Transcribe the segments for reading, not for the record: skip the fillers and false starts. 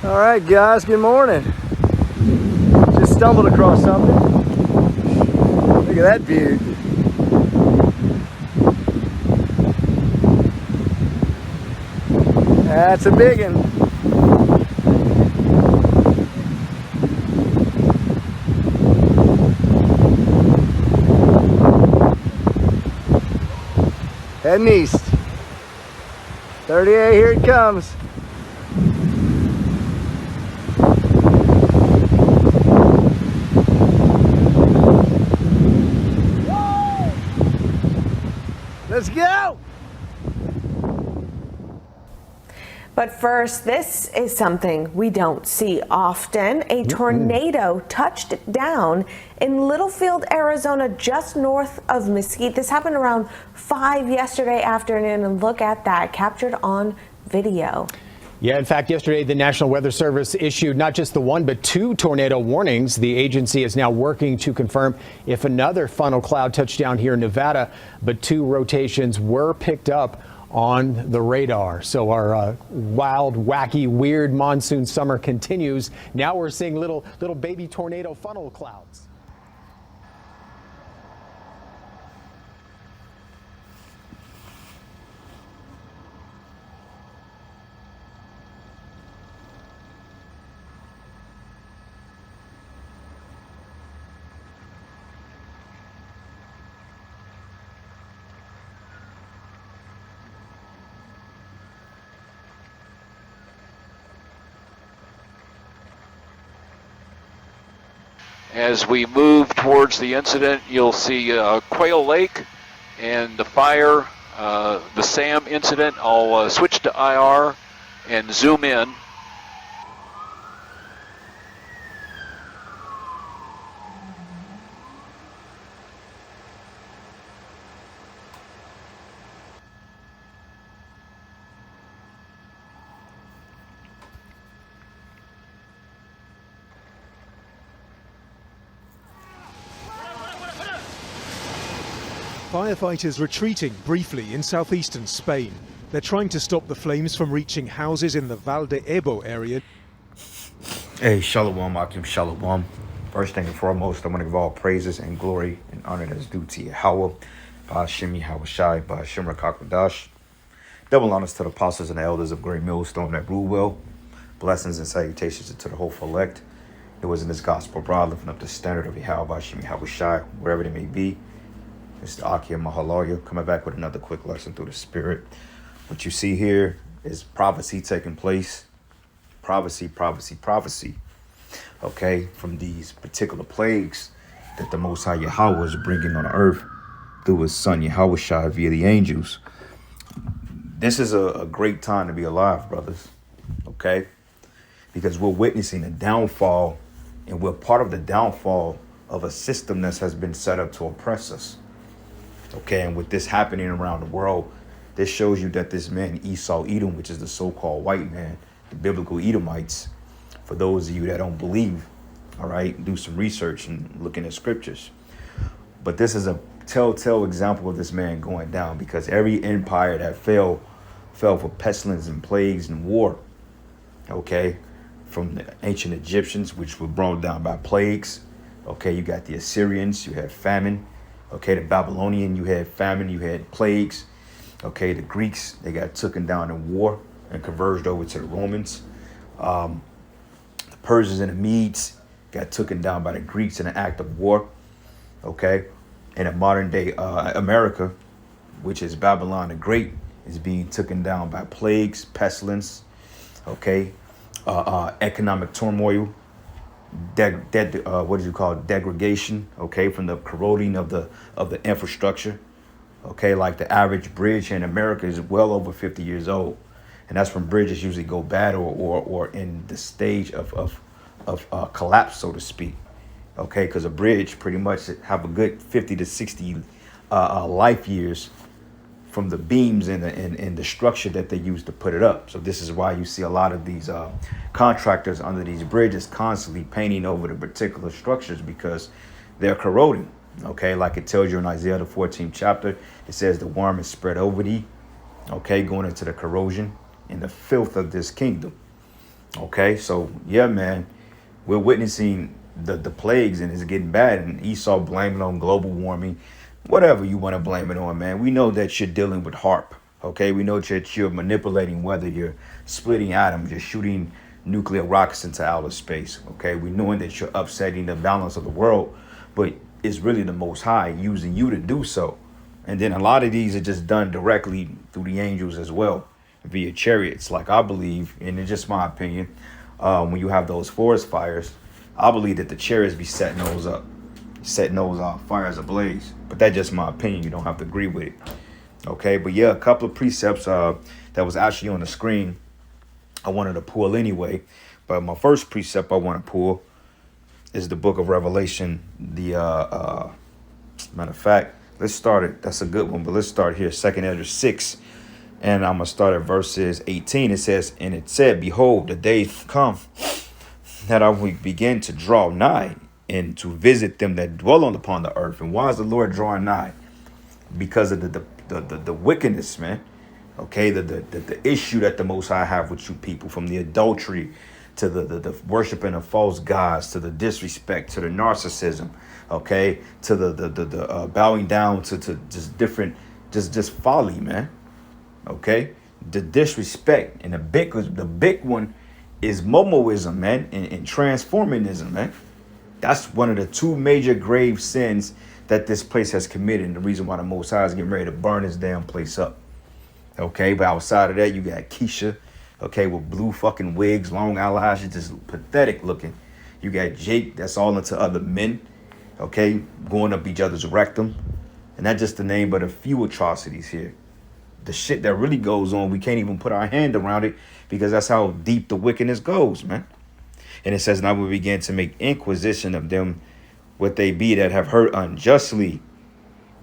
All right, guys, good morning. Just stumbled across something. Look at that view. That's a big one. Heading east. 38, here it comes. Let's go! But first, this is something we don't see often. A tornado touched down in Littlefield, Arizona, just north of Mesquite. This happened around 5 yesterday afternoon, and look at that, captured on video. Yeah, in fact, yesterday, the National Weather Service issued not just the one, but 2 tornado warnings. The agency is now working to confirm if another funnel cloud touched down here in Nevada, but 2 rotations were picked up on the radar. So our wild, wacky, weird monsoon summer continues. Now we're seeing little baby tornado funnel clouds. As we move towards the incident, you'll see Quail Lake and the fire, the SAM incident. I'll switch to IR and zoom in. Firefighters retreating briefly in southeastern Spain. They're trying to stop the flames from reaching houses in the Val de Ebo area. Hey, Shalom, Akim Shalom. First thing and foremost, I want to give all praises and glory and honor that's due to Yahweh, Ba'ashim Yahweh Shai, Ba'ashim Rakakwadash. Double honors to the apostles and the elders of Great Millstone that rule well. Blessings and salutations to the hopeful elect. It was in this gospel broad, lifting up the standard of Yahweh, Ba'ashim Yahweh Shai, wherever they may be. It's the Akim Mahaloya coming back with another quick lesson through the Spirit. What you see here is prophecy taking place. Prophecy. Okay, from these particular plagues that the Most High Yahweh is bringing on earth through his son Yahweh Shai via the angels. This is a great time to be alive, brothers. Okay, because we're witnessing a downfall, and we're part of the downfall of a system that has been set up to oppress us. Okay, and with this happening around the world, this shows you that this man Esau Edom, which is the so-called white man, the biblical Edomites, for those of you that don't believe, all right, do some research and looking at scriptures. But this is a telltale example of this man going down, because every empire that fell for pestilence and plagues and war. Okay, from the ancient Egyptians, which were brought down by plagues. Okay, you got the Assyrians, you had famine. Okay, the Babylonian, you had famine, you had plagues. Okay, the Greeks, they got taken down in war and converged over to the Romans. The Persians and the Medes got taken down by the Greeks in an act of war. Okay, and in modern day America, which is Babylon the Great, is being taken down by plagues, pestilence. Okay, economic turmoil. What do you call it? Degradation, okay, from the corroding of the infrastructure. Okay, like the average bridge in America is well over 50 years old, and that's when bridges usually go bad or in the stage of collapse, so to speak. Okay, because a bridge pretty much have a good 50 to 60 life years from the beams and the structure that they use to put it up. So this is why you see a lot of these contractors under these bridges constantly painting over the particular structures, because they're corroding. Okay, like it tells you in Isaiah the 14th chapter, it says the worm is spread over thee. Okay, going into the corrosion and the filth of this kingdom. Okay, so yeah, man, we're witnessing the plagues and it's getting bad. And Esau blaming on global warming, whatever you want to blame it on, man. We know that you're dealing with HARP. Okay, we know that you're manipulating weather, you're splitting atoms, you're shooting nuclear rockets into outer space. Okay, we knowing that you're upsetting the balance of the world, but it's really the Most High using you to do so. And then a lot of these are just done directly through the angels as well, via chariots. Like I believe, and it's just my opinion, when you have those forest fires, I believe that the chariots be setting those up, setting those fires ablaze. But that's just my opinion. You don't have to agree with it. Okay, but yeah, a couple of precepts that was actually on the screen I wanted to pull anyway. But my first precept I want to pull is the book of Revelation. The matter of fact, let's start it. That's a good one, but let's start here. 2nd Ezra 6, and I'm gonna start at verses 18. It says, and it said, behold, the days come that I will begin to draw nigh and to visit them that dwell upon the earth. And why is the Lord drawing nigh? Because of the wickedness, man. Okay, the issue that the Most High have with you people, from the adultery to the worshiping of false gods, to the disrespect, to the narcissism, okay, to the bowing down to just different, just folly, man. Okay, the disrespect, and the big one is momoism, man, and transformism, man. That's one of the two major grave sins that this place has committed, and the reason why the Most High is getting ready to burn this damn place up. Okay, but outside of that, you got Keisha, okay, with blue fucking wigs, long eyelashes, just pathetic looking. You got Jake, that's all into other men, okay, going up each other's rectum. And that's just the name but a few atrocities here. The shit that really goes on, we can't even put our hand around it, because that's how deep the wickedness goes, man. And it says, now we begin to make inquisition of them, what they be that have hurt unjustly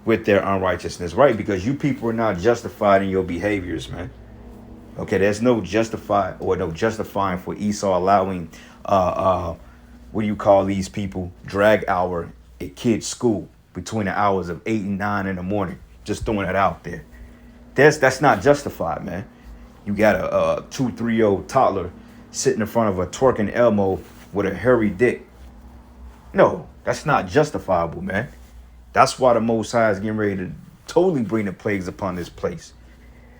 with their unrighteousness, right? Because you people are not justified in your behaviors, man. Okay, there's no justifying for Esau allowing what do you call these people, drag hour at kids' school between the hours of 8 and 9 in the morning. Just throwing it out there. That's not justified, man. You got a 2-3-year-old toddler sitting in front of a twerking Elmo with a hairy dick. No, that's not justifiable, man. That's why the Most High is getting ready to totally bring the plagues upon this place.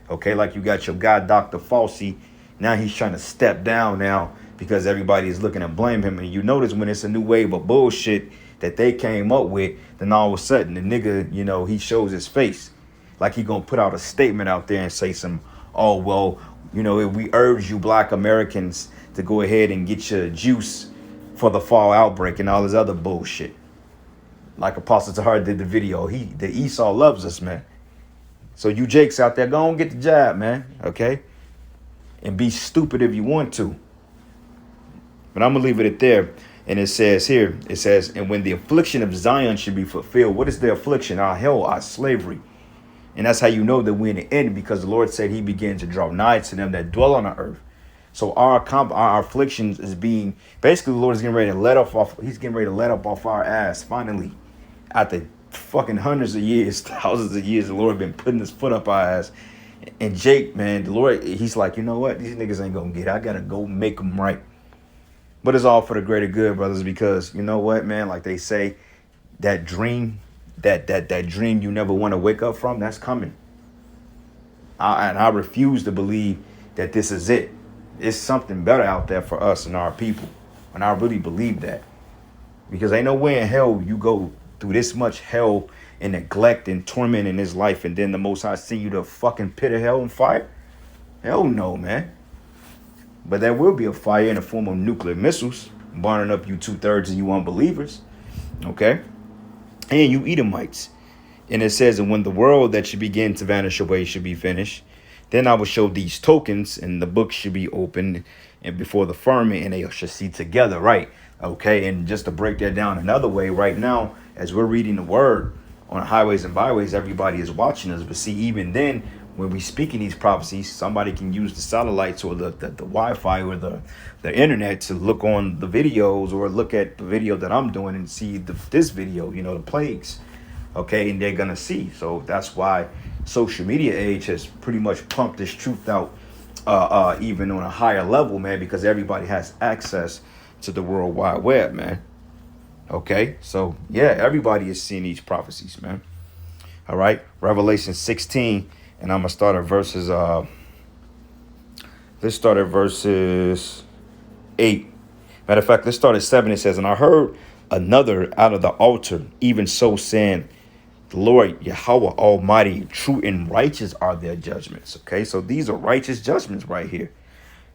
Okay, like you got your guy, Dr. Fauci. Now he's trying to step down now because everybody is looking to blame him. And you notice when it's a new wave of bullshit that they came up with, then all of a sudden the nigga, you know, he shows his face. Like he gonna put out a statement out there and say some, oh, well, you know, we urge you black Americans to go ahead and get your juice for the fall outbreak and all this other bullshit. Like Apostle Tahar did the video. The Esau loves us, man. So you Jakes out there, go on get the job, man. Okay? And be stupid if you want to. But I'm going to leave it at there. And it says here, it says, and when the affliction of Zion should be fulfilled. What is the affliction? Our hell, our slavery. And that's how you know that we're in the end, because the Lord said he began to draw nigh to them that dwell on the earth. So our afflictions is being, basically the Lord is getting ready to let off, he's getting ready to let up off our ass finally. After fucking hundreds of years, thousands of years, the Lord been putting his foot up our ass. And Jake, man, the Lord, he's like, you know what? These niggas ain't gonna get it. I gotta go make them right. But it's all for the greater good, brothers, because you know what, man? Like they say, that dream, that dream you never want to wake up from, that's coming. And I refuse to believe that this is it. It's something better out there for us and our people. And I really believe that. Because ain't no way in hell you go through this much hell and neglect and torment in this life, and then the Most High send you to a fucking pit of hell and fire? Hell no, man. But there will be a fire in the form of nuclear missiles, burning up you 2/3 of you unbelievers. Okay? And you Edomites. And it says, and when the world that should begin to vanish away should be finished, then I will show these tokens, and the book should be opened and before the firmament, and they shall see together, right? Okay, and just to break that down another way, right now, as we're reading the word on the highways and byways, everybody is watching us. But see, even then, when we speak in these prophecies, somebody can use the satellites or the Wi-Fi or the internet to look on the videos, or look at the video that I'm doing and see this video, you know, the plagues. Okay, and they're gonna see. So that's why social media age has pretty much pumped this truth out even on a higher level, man, because everybody has access to the World Wide Web, man. Okay, so yeah, everybody is seeing these prophecies, man. All right, Revelation 16, and I'm gonna start at verses. Let's start at verses 8. Matter of fact, let's start at 7. It says, "And I heard another out of the altar, even so saying, the Lord Yahweh Almighty, true and righteous are their judgments." Okay, so these are righteous judgments right here.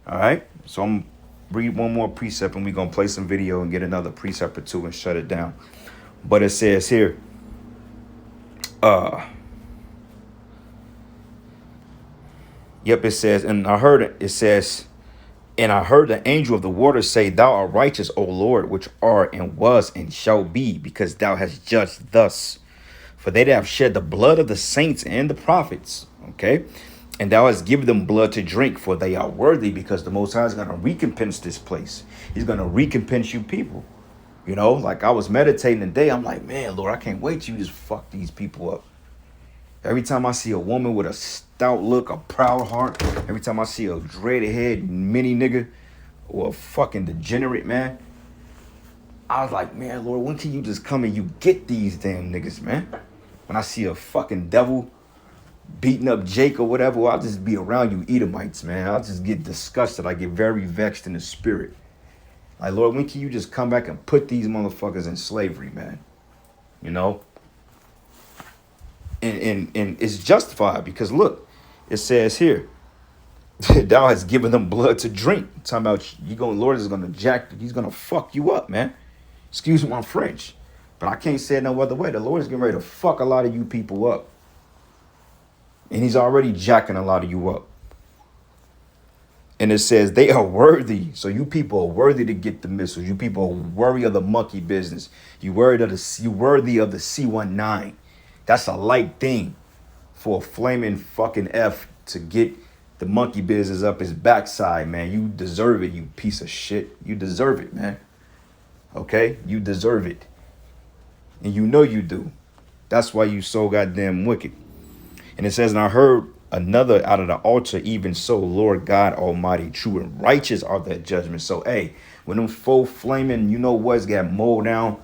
All right, so I'm read one more precept and we're gonna play some video and get another precept or two and shut it down. But it says here, it says, and I heard it, it says, "And I heard the angel of the waters say, Thou art righteous, O Lord, which art and was and shall be, because thou hast judged thus. For they that have shed the blood of the saints and the prophets," okay, "and thou hast given them blood to drink, for they are worthy," because the Most High is going to recompense this place. He's going to recompense you people. You know, like I was meditating today, I'm like, man, Lord, I can't wait till you just fuck these people up. Every time I see a woman with a stout look, a proud heart, every time I see a dreaded head mini nigga or a fucking degenerate, man, I was like, man, Lord, when can you just come and you get these damn niggas, man? When I see a fucking devil beating up Jake or whatever, I'll just be around you Edomites, man. I'll just get disgusted. I get very vexed in the spirit. Like, Lord, when can you just come back and put these motherfuckers in slavery, man? You know? And it's justified because look, it says here, "Thou hast given them blood to drink." Talking about Lord is gonna he's gonna fuck you up, man. Excuse my French, but I can't say it no other way. The Lord is getting ready to fuck a lot of you people up. And he's already jacking a lot of you up. And it says they are worthy. So you people are worthy to get the missiles. You people are worthy of the monkey business. You worthy of the C-19. That's a light thing for a flaming fucking F to get the monkey business up his backside, man. You deserve it, you piece of shit. You deserve it, man. Okay? You deserve it. And you know you do. That's why you so goddamn wicked. And it says, "And I heard another out of the altar, even so, Lord God Almighty, true and righteous are their judgments." So, hey, when them four flaming, you know what's got mowed down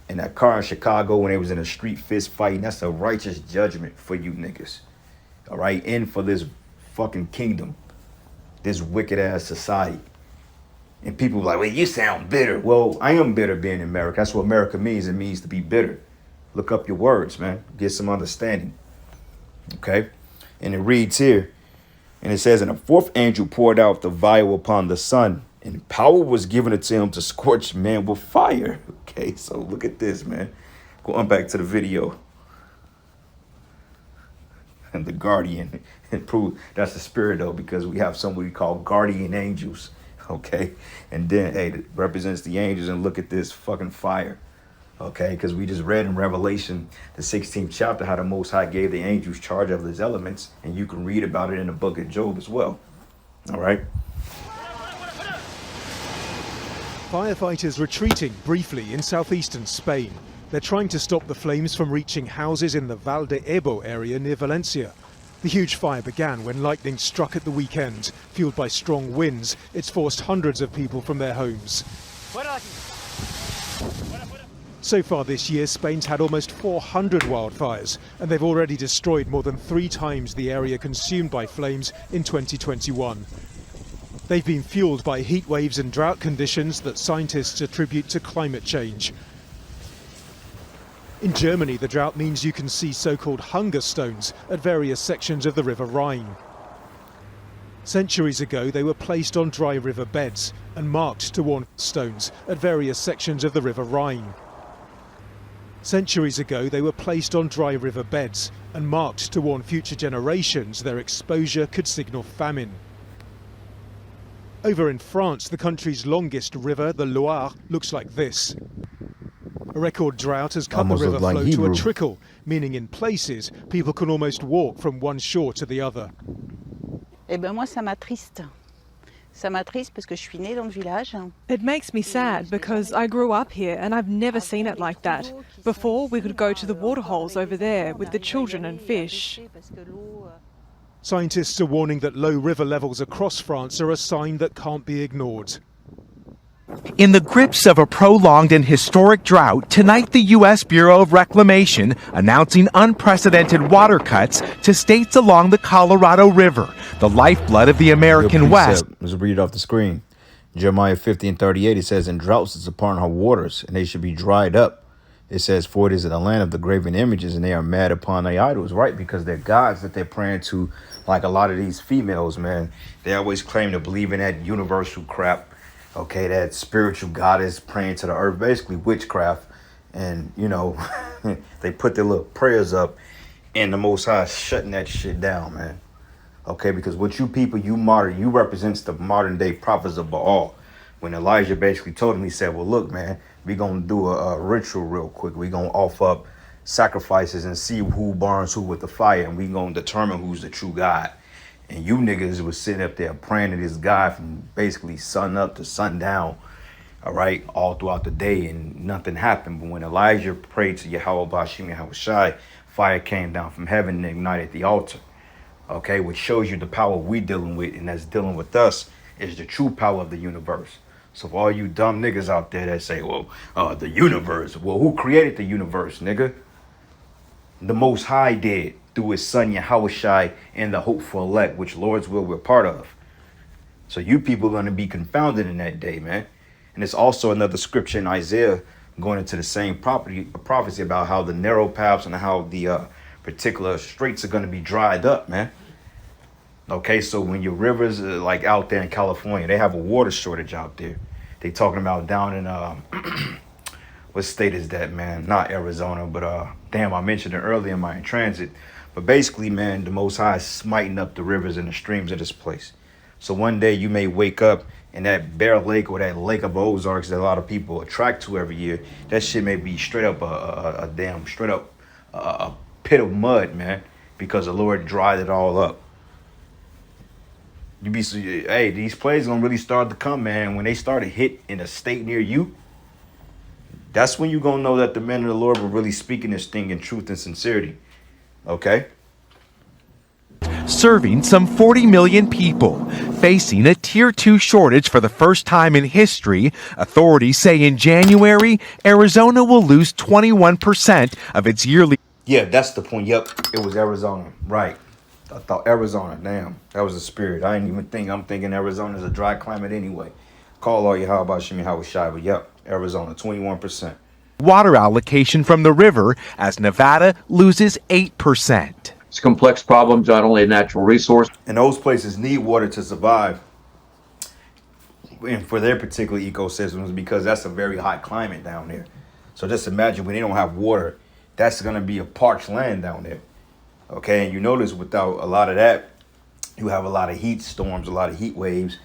in that car in Chicago when they was in a street fist fight, that's a righteous judgment for you niggas. All right? And for this fucking kingdom, this wicked ass society. And people like, well, you sound bitter. Well, I am bitter being in America. That's what America means. It means to be bitter. Look up your words, man. Get some understanding. Okay? And it reads here, and it says, "And a fourth angel poured out the vial upon the sun, and power was given to him to scorch man with fire." Okay, so look at this, man. Going back to the video. And the guardian. And prove that's the spirit, though, because we have somebody called guardian angels. Okay? And then, hey, it represents the angels, and look at this fucking fire. Okay, because we just read in Revelation, the 16th chapter, how the Most High gave the angels charge of his elements, and you can read about it in the book of Job as well. All right. Firefighters retreating briefly in southeastern Spain. They're trying to stop the flames from reaching houses in the Val de Ebo area near Valencia. The huge fire began when lightning struck at the weekend. Fueled by strong winds, it's forced hundreds of people from their homes. So far this year, Spain's had almost 400 wildfires, and they've already destroyed more than 3 times the area consumed by flames in 2021. They've been fueled by heat waves and drought conditions that scientists attribute to climate change. In Germany, the drought means you can see so-called hunger stones at various sections of the River Rhine. Centuries ago, they were placed on dry river beds and marked to warn stones at various sections of the River Rhine. Centuries ago, they were placed on dry river beds and marked to warn future generations their exposure could signal famine. Over in France, the country's longest river, the Loire, looks like this. A record drought has cut the river flow to a trickle, meaning in places, people can almost walk from one shore to the other. Eh ben moi, ça m'attriste. Ça m'attriste parce que je suis née dans le village. It makes me sad because I grew up here and I've never seen it like that. Before, we could go to the waterholes over there with the children and fish. Scientists are warning that low river levels across France are a sign that can't be ignored. In the grips of a prolonged and historic drought, tonight the U.S. Bureau of Reclamation announcing unprecedented water cuts to states along the Colorado River, the lifeblood of the American West. Let's read it off the screen. Jeremiah 50:38, it says, "In droughts is upon her waters, and they should be dried up." It says, "For it is in the land of the graven images, and they are mad upon their idols," right? Because they're gods that they're praying to, like a lot of these females, man. They always claim to believe in that universal crap. Okay, that spiritual goddess praying to the earth, basically witchcraft. And, you know, they put their little prayers up, and the Most High is shutting that shit down, man. Okay, because what you people, you represents the modern day prophets of Baal. When Elijah basically told him, he said, well, look, man, we're going to do a ritual real quick. We're going to offer up sacrifices and see who burns who with the fire, and we're going to determine who's the true God. And you niggas was sitting up there praying to this guy from basically sun up to sundown, all right, all throughout the day, and nothing happened. But when Elijah prayed to Yahweh Bashim Yahweh Shai, fire came down from heaven and ignited the altar, okay, which shows you the power we dealing with, and that's dealing with us is the true power of the universe. So for all you dumb niggas out there that say, well, the universe, well, who created the universe, nigga? The Most High did, through his son Yahweh Shai and the hopeful elect, which Lord's will we're part of. So you people are going to be confounded in that day, man. And it's also another scripture in Isaiah going into the same prophecy about how the narrow paths and how the particular straits are going to be dried up, man. Okay, so when your rivers are like out there in California, they have a water shortage out there. They talking about down in what state is that, man? Not Arizona, but damn, I mentioned it earlier in my in transit. But basically, man, the Most High is smiting up the rivers and the streams of this place. So one day you may wake up and that Bear Lake or that Lake of Ozarks that a lot of people attract to every year, that shit may be straight up a damn straight up a pit of mud, man, because the Lord dried it all up. Hey, these plays gonna really start to come, man. When they start to hit in a state near you, that's when you're gonna know that the men of the Lord were really speaking this thing in truth and sincerity. Okay? Serving some 40 million people. Facing a Tier 2 shortage for the first time in history, authorities say in January, Arizona will lose 21% of its yearly... Yeah, that's the point. Yep, it was Arizona. Right. I thought Arizona. Damn, that was the spirit. I didn't even think. I'm thinking Arizona is a dry climate anyway. Call all you how about Shimi how shy, but yep, Arizona, 21%. Water allocation from the river as Nevada loses 8%. It's a complex problem, not only a natural resource. And those places need water to survive. And for their particular ecosystems, because that's a very hot climate down there. So just imagine when they don't have water, that's going to be a parched land down there. Okay, and you notice without a lot of that, you have a lot of heat storms, a lot of heat waves,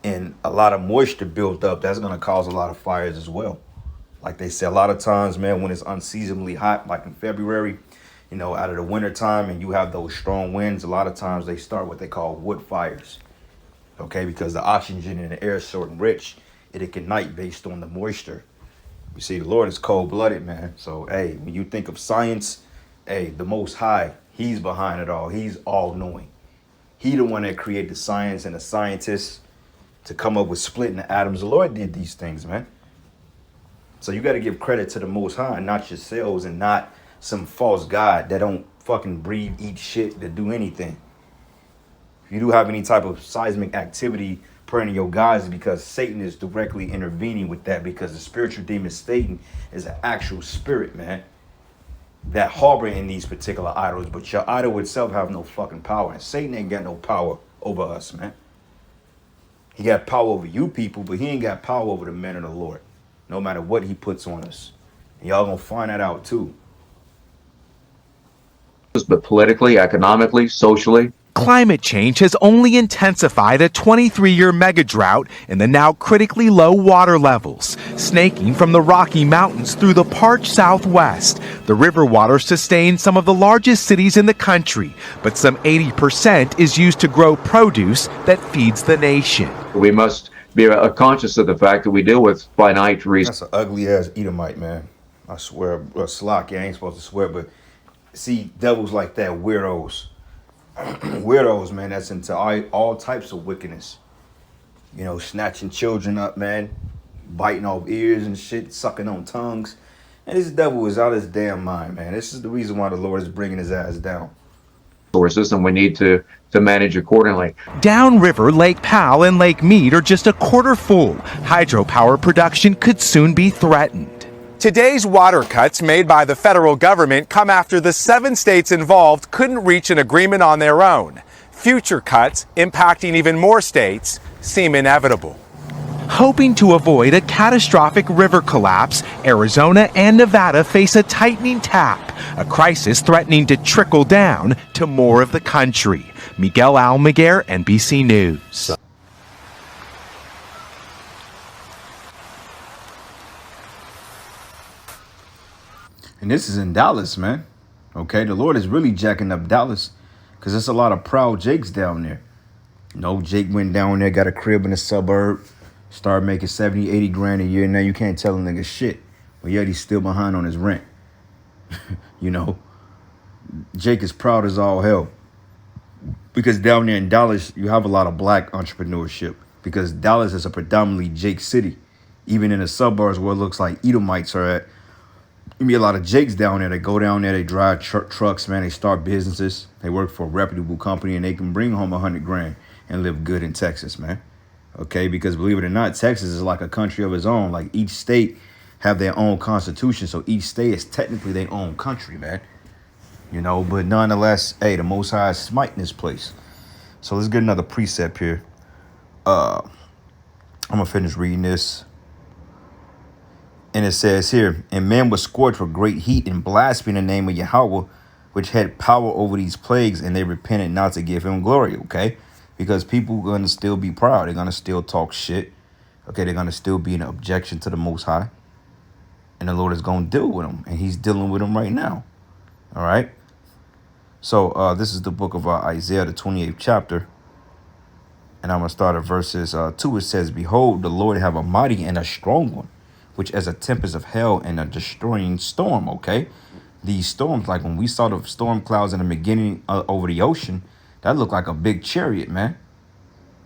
and a lot of moisture built up. That's going to cause a lot of fires as well. Like they say, a lot of times, man, when it's unseasonably hot, like in February, you know, out of the winter time, and you have those strong winds, a lot of times they start what they call wood fires. Okay, because the oxygen in the air is short and rich, it ignite based on the moisture. You see, the Lord is cold-blooded, man. So, hey, when you think of science, hey, the Most High, he's behind it all. He's all-knowing. He the one that created the science and the scientists to come up with splitting the atoms. The Lord did these things, man. So you got to give credit to the Most High, not yourselves, and not some false god that don't fucking breathe, eat shit, that do anything. If you do have any type of seismic activity praying to your gods, is because Satan is directly intervening with that, because the spiritual demon Satan is an actual spirit, man, that harbor in these particular idols. But your idol itself have no fucking power, and Satan ain't got no power over us, man. He got power over you people, but he ain't got power over the men of the Lord, no matter what he puts on us. And y'all gonna find that out too. But politically, economically, socially. Climate change has only intensified a 23-year mega drought in the now critically low water levels, snaking from the Rocky Mountains through the parched Southwest. The river water sustains some of the largest cities in the country, but some 80% is used to grow produce that feeds the nation. We must be conscious of the fact that we deal with finite resources. That's an ugly ass Edomite, man. I swear, Slocky, I ain't supposed to swear, but see, devils like that, weirdos. weirdos, man, that's into all types of wickedness. You know, snatching children up, man, biting off ears and shit, sucking on tongues. And this devil is out of his damn mind, man. This is the reason why the Lord is bringing his ass down. Sources, and we need to manage accordingly. Downriver, Lake Powell and Lake Mead are just a quarter full. Hydropower production could soon be threatened. Today's water cuts made by the federal government come after the 7 states involved couldn't reach an agreement on their own. Future cuts, impacting even more states, seem inevitable. Hoping to avoid a catastrophic river collapse, Arizona and Nevada face a tightening tap, a crisis threatening to trickle down to more of the country. Miguel Almaguer, NBC News. And this is in Dallas, man. Okay, the Lord is really jacking up Dallas because there's a lot of proud Jakes down there. You know, Jake went down there, got a crib in the suburb, started making 70, 80 grand a year. Now you can't tell a nigga shit. But yet he's still behind on his rent. You know, Jake is proud as all hell. Because down there in Dallas, you have a lot of black entrepreneurship. Because Dallas is a predominantly Jake city. Even in the suburbs where it looks like Edomites are at, you meet a lot of Jakes down there. They go down there, they drive trucks, man. They start businesses. They work for a reputable company, and they can bring home 100 grand and live good in Texas, man. Okay, because believe it or not, Texas is like a country of its own. Like each state have their own constitution, so each state is technically their own country, man. You know, but nonetheless, hey, the Most High is smiting this place. So let's get another precept here. I'm gonna finish reading this. And it says here, and men were scorched with great heat and blaspheming the name of Yahweh, which had power over these plagues, and they repented not to give him glory, okay? Because people are going to still be proud. They're going to still talk shit. Okay, they're going to still be an objection to the Most High. And the Lord is going to deal with them. And he's dealing with them right now. All right? So this is the book of Isaiah, the 28th chapter. And I'm going to start at verses 2. It says, behold, the Lord have a mighty and a strong one, which as a tempest of hell and a destroying storm, okay? These storms, like when we saw the storm clouds in the beginning over the ocean, that looked like a big chariot, man.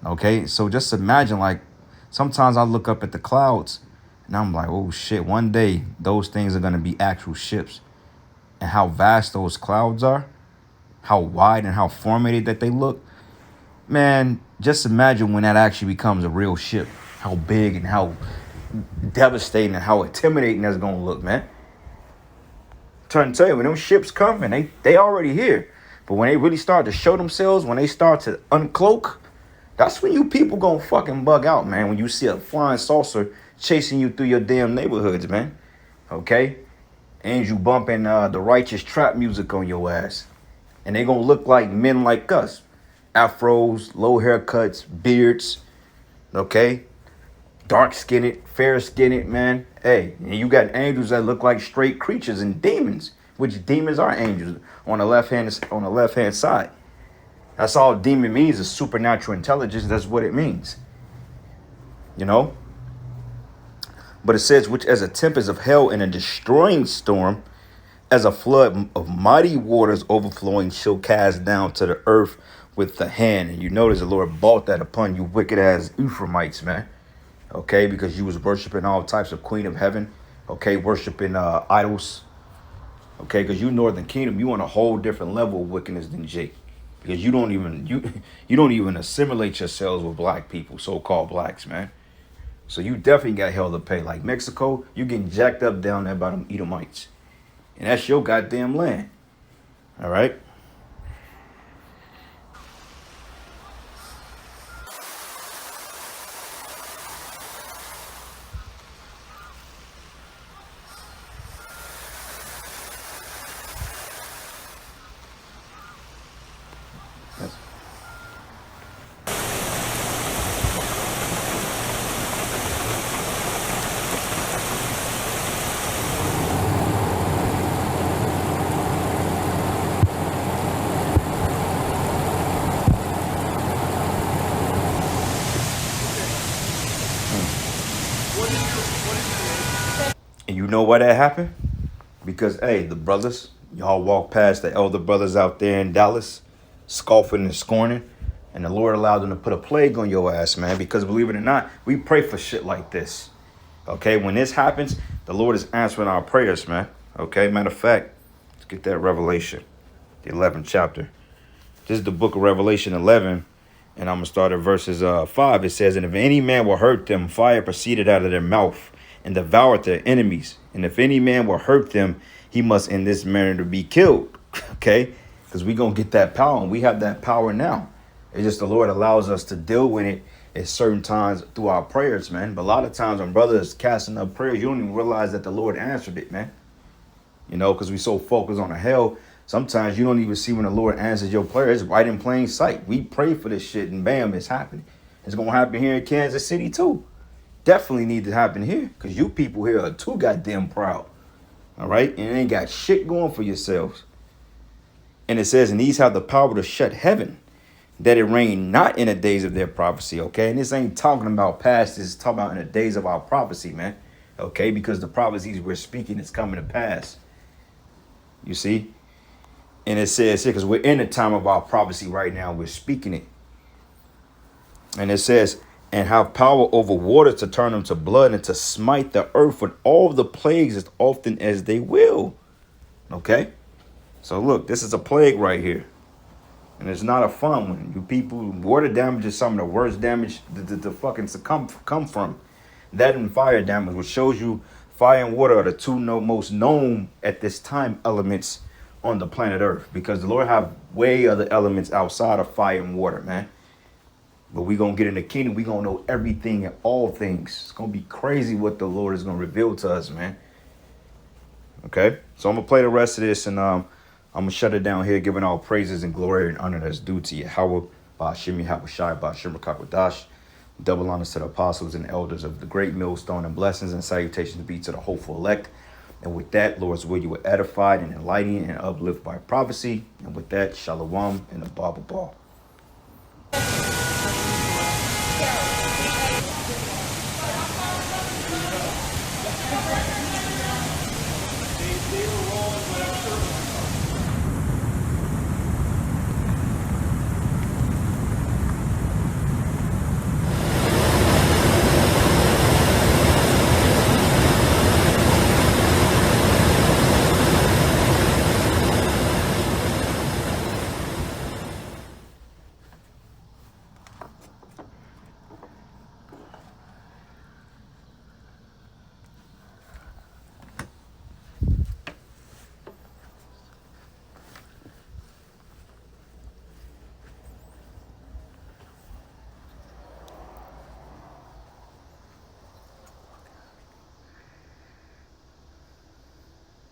Okay, so just imagine, like, sometimes I look up at the clouds and I'm like, oh shit, one day those things are going to be actual ships. And how vast those clouds are, how wide and how formatted that they look. Man, just imagine when that actually becomes a real ship, how big and how devastating and how intimidating that's going to look, man. I'm trying to tell you, when them ships come, and they already here. But when they really start to show themselves, when they start to uncloak, that's when you people gonna fucking bug out, man. When you see a flying saucer chasing you through your damn neighborhoods, man. Okay? And you bumping the righteous trap music on your ass. And they gonna look like men like us. Afros, low haircuts, beards. Okay? Dark-skinned, fair-skinned, man. Hey, and you got angels that look like straight creatures and demons. Which demons are angels on the left hand side. That's all demon means is supernatural intelligence. That's what it means. You know? But it says, which as a tempest of hell and a destroying storm, as a flood of mighty waters overflowing, shall cast down to the earth with the hand. And you notice the Lord brought that upon you wicked ass Ephraimites, man. Okay, because you was worshiping all types of queen of heaven. Okay, worshiping idols. Okay, because you Northern Kingdom, you on a whole different level of wickedness than Jake. Because you don't even assimilate yourselves with black people, so-called blacks, man. So you definitely got hell to pay. Like Mexico, you getting jacked up down there by them Edomites. And that's your goddamn land. All right? And you know why that happened? Because, hey, the brothers, y'all walk past the elder brothers out there in Dallas, scoffing and scorning. And the Lord allowed them to put a plague on your ass, man, because believe it or not, we pray for shit like this. Okay, when this happens, the Lord is answering our prayers, man. Okay, matter of fact, let's get that Revelation, the 11th chapter. This is the book of Revelation 11, and I'm going to start at verses 5. It says, and if any man will hurt them, fire proceeded out of their mouth and devoured their enemies. And if any man will hurt them, he must in this manner to be killed. Okay, because we're going to get that power, and we have that power now. It's just the Lord allows us to deal with it at certain times through our prayers, man. But a lot of times when brothers casting up prayers, you don't even realize that the Lord answered it, man. You know, because we so focused on the hell, sometimes you don't even see when the Lord answers your prayer. It's right in plain sight. We pray for this shit and bam, it's happening. It's going to happen here in Kansas City too. Definitely need to happen here because you people here are too goddamn proud. All right? And ain't got shit going for yourselves. And it says, and these have the power to shut heaven, that it rain not in the days of their prophecy, okay? And this ain't talking about past, this is talking about in the days of our prophecy, man, okay? Because the prophecies we're speaking is coming to pass, you see? And it says here, because we're in the time of our prophecy right now, we're speaking it. And it says, and have power over waters to turn them to blood and to smite the earth with all the plagues as often as they will, okay? So look, this is a plague right here. And it's not a fun one. You people, water damage is some of the worst damage to fucking come from. That and fire damage, which shows you fire and water are the two most known at this time elements on the planet Earth. Because the Lord have way other elements outside of fire and water, man. But we going to get in the kingdom. We going to know everything and all things. It's going to be crazy what the Lord is going to reveal to us, man. Okay? So I'm going to play the rest of this and I'm going to shut it down here, giving all praises and glory and honor that's due to Yahweh, Ba'ashim Yahawashi, Ba'ashim Rakakwadash. Double honors to the apostles and elders of the great millstone, and blessings and salutations be to the hopeful elect. And with that, Lord's will, you were edified and enlightened and uplift by prophecy. And with that, shalom and a Bible ball.